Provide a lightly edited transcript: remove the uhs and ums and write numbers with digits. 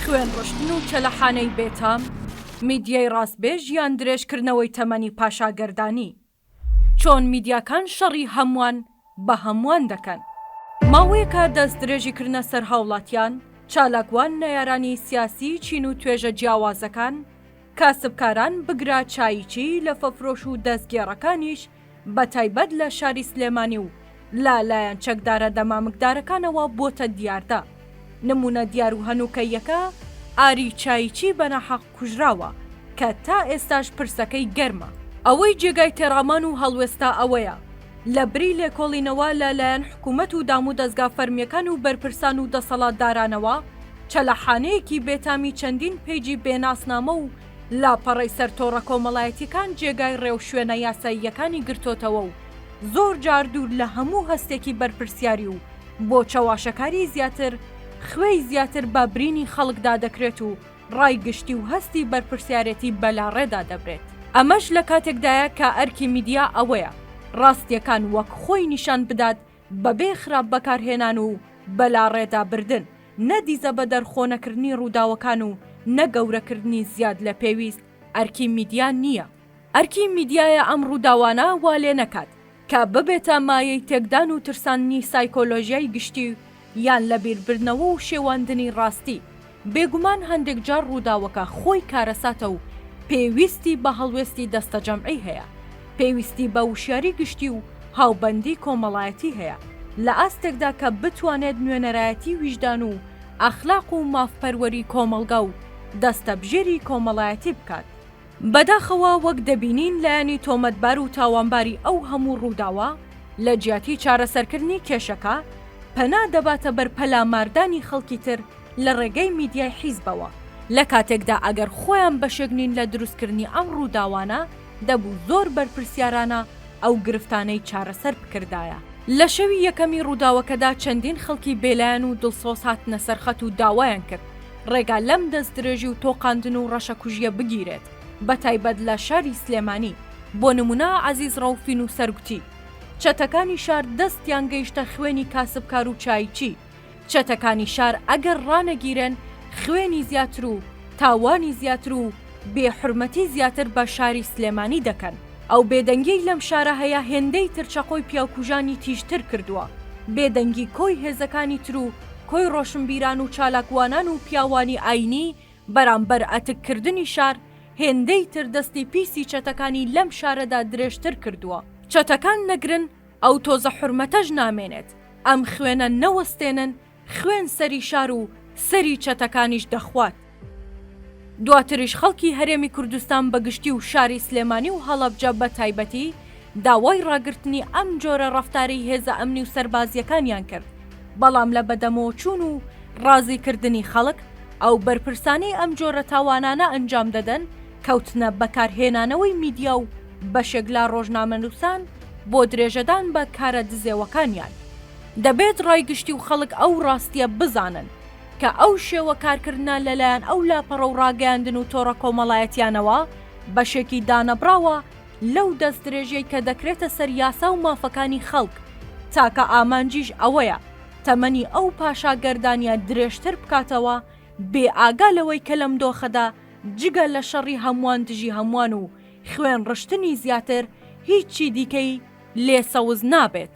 خوێن ڕشتن و چەلەحانەی بێتام، میدیای ڕاستبێژ یان درێژکردنەوەی تەمەنی پاشاگەردانی. چۆن میدیاکان شەڕی هەمووان بە هەمووان دەکەن. ماوەیەکە دەست درێژیکردنە سەر هاوڵاتیان، چالاکوان نەیارانی سیاسی چین و توێژە جیاوازەکان، کاسبکاران بگرا چاییچی لە فەفرۆش و دەستگێڕەکانیش بە تایبەت لە شاری سلێمانی و لالایەن چەکدارە دەمامکدارەکانەوە بۆتە دیاردا. نمونە دیار و هەنووکەیەکە ئاری چاییچی بەناحەق کوژراوە کە تا ئێستاش پرسەکەی گەرمە. ئەوەی جێگای تێڕامان و هەڵوێستا ئەوەیە لە بری لێکۆڵینەوە لەلایەن حکوومەت و دام و دەستگا فەرمیەکان و بەرپرسان و دەسەڵاتدارانەوە چەلەحانەیەکی بێتامی چەندین پێیجی بێناسنامە و لاپەڕەی سەرتۆڕە کۆمەڵایەتیەکان جێگای ڕێو شوێنە یاساییەکانی گرتۆتەوە و زۆر جار دوور لە هەموو هەستێکی بەرپرسیاری و بۆ چەواشەکاری زیاتر خوێی زیاتر بە برینی خەڵکدا دەکرێت و ڕایگشتی و هەستی بەرپرسیارەتی بەلاڕێدا دەبرێت. ئەمەش لە کاتێکدایە کە ئەرکی میدیا ئەوەیە ڕاستیەکان وەک خۆی نیشان بدات بەبێ خراپ بەکارهێنان و بەلاڕێدا بردن، نەدیزە بە دەرخۆنەکردنی ڕووداوەکان و نەگەورەکردنی زیاد لە پێویست ئەرکی میدیا نییە. ئەرکی میدیایە ئەم ڕووداوانە وا لێ نەکات کە ببێتە مایەی تێکدان و ترساندنی سایکۆلۆژیای گشتی یان لە بیربردنەوە و شێواندنی ڕاستی. بێگومان هەندێک جار ڕووداوەکە خۆی کارەساتە و پێویستی بە هەڵوێستی دەستە جەمعی هەیە، پێویستی بە وشیاری گشتی و هاوبەندی کۆمەڵایەتی هەیە لە ئاستێکدا کە بتوانێت نوێنەرایەتی ویژدان و ئەخلاق و مافپەروەری کۆمەلگا و دەستە بژێری کۆمەڵایەتی بکات. بەداخەوە وەک دەبینین لایەنی تۆمەتبار و تاوانباری ئەو هەموو ڕووداوە لە جیاتی چارەسەرکردنی کێشەکە پەنا دەباتە بەر پەلاماردانی خەڵکی تر لە ڕێگەی میدیای حیزبەوە، لە کاتێکدا ئەگەر خۆیان بەشێگنین لە دروستکردنی ئەم ڕووداوانە دەبوو زۆر بەرپرسیارانە ئەو گرفتانەی چارەسەر بکردایە. لە شەوی یەکەمی ڕووداوەکەدا چەندین خەڵکی بێلایەن و دڵسۆز هاتنە سەرخەت و داوایان کرد ڕێگا لەم دەست درێژی و تۆقاندن و ڕەشەکوژیە بگیرێت، بە تایبەت لە شاری سلێمانی. بۆ نمونە عەزیز ڕەوفین و سەرگوتی چەتەکانی شار دەستیان گەیشتە خوێنی کاسبکار و چاییچی. چەتەکانی شار ئەگەر ڕانەگیرن خوێنی زیاتر و تاوانی زیاتر و بێحورمەتی زیاتر بە شاری سلێمانی دەکەن. ئەو بێدەنگی لەم شارە هەیە هێندەی ترچەقۆی پیاوکوژانی تیژتر کردووە، بێدەنگی کۆی هێزەکانی تر و کۆی ڕۆشنبیران و چالاکوانان و پیاوانی ئاینی بەرامبەر ئەتککردنی شار هێندەی تر دەستی پیسی چەتەکانی لەم شارەدا درێژتر کردووە. چەتەکان نەگرن ئەو تۆزە حورمەتەش نامێنێت، ئەم خوێنە نەوەستێنن خوێن سەری شار و سەری چەتەکانیش دەخوات. دواتریش خەڵکی هەرێمی کوردستان بەگشتی و شاری سلێمانی و هەڵەبجە بە تایبەتی داوای ڕاگررتنی ئەم جۆرە ڕەفتاری هێزە ئەمنی و سەربازیەکانیان کرد، بەڵام لە بەدەمەوە چوون و ڕازیکردنی خەڵک ئەو بەرپرسانەی ئەم جۆرە تاوانانە ئەنجام دەدەن کەوتنە بەکارهێنانەوەی میدیا و بەشێک لە ڕۆژنامەنووسان بۆ درێژەدان بە کارە دزێوەکانیان. دەبێت ڕایگشتی و خەڵک ئەو ڕاستیە بزانن کە ئەو شێوە کارکردنە لەلایەن ئەو لاپەڕە و ڕاگەاندن و تۆڕە کۆمەڵایەتیانەوە بەشێکی دانەبراوە لەو دەست درێژەی کە دەکرێتە سەر یاسا و مافەکانی خەڵک، تاکە ئامانجیش ئەوەیە تەمەنی ئەو پاشاگەردانیە درێژتر بکاتەوە بێ ئاگا لەوەی کە لەم دۆخەدا جگە لە شەڕی هەمووان دژی هەمووان و خوێن ڕشتنی زیاتر هیچی دیکەی لێسەوز نابێت.